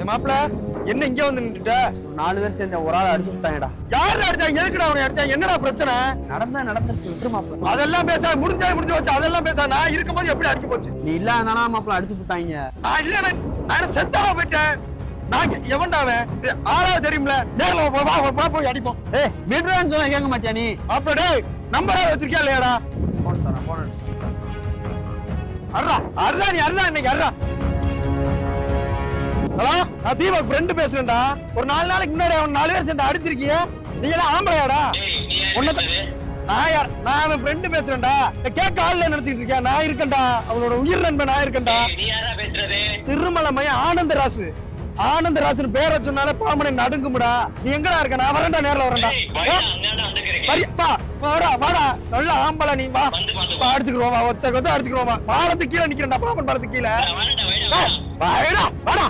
மாப்பிள என்ன இங்க வந்து நின்றுட்ட? 4 பேர் சேர்ந்து ஒரு ஆள் அடிச்சு விட்டாங்கடா. யாரு அடிச்சா? எதுக்குடா அவனை அடிச்சா? என்னடா பிரச்சனை? நடந்துச்சு விட்டுரு மாப்பிள. அதெல்லாம் பேச முடிஞ்சு வச்சு அதெல்லாம் பேச நான் இருக்கும்போது எப்படி அடிச்சு போச்சு? நீ இல்லாதனால மாப்பிள அடிச்சு விட்டாங்க. நான் இல்ல நான் செத்தாவா போயிட்டேன். நான் எவன்டாவன் ஆளாவது தெரியும்ல. நேரில் போய் அடிப்போம். விடுறான்னு சொன்னா கேட்க மாட்டியா நீ? அப்ப டேய் நம்பரா வச்சிருக்கியா இல்லையாடா? போன் தரேன் போன் அடிச்சு. அர்ரா நீ அர்ரா இன்னைக்கு அர்ரா. ஹலோ நான் தீபக் ஃப்ரெண்டு பேசுறேன்டா. ஒரு 4 நாளைக்கு முன்னாடி அவன் 4 பேர் சேர்ந்து அடிச்சிருக்கிய. நீ எல்லாம் ஆம்பளையாடா? நான் யார்? நான் அவன் ஃப்ரெண்டு பேசுறேன்டா. கேட்க ஆள்ல நினைச்சிட்டு இருக்கியா? நான் இருக்கேன்டா. அவனோட உயிர் நண்பன் நான் இருக்கேன்டா. திருமலை மையம் ஆனந்தராசன் பேரை சொன்னாலே பாமனை நடுங்குமுடா. நீ எங்கடா இருக்க? நான் வரேன்டா, நேரில் வரேன்டா. வாடா நல்ல ஆம்பளை நீ வா. அடிச்சுக்கிறோமா ஒத்த கொத்த அடிச்சுக்கிறோமா. பாலத்துக்கு கீழே நிக்கிறேன்டா, பாம்பன் பாலத்துக்கு கீழே. வாடா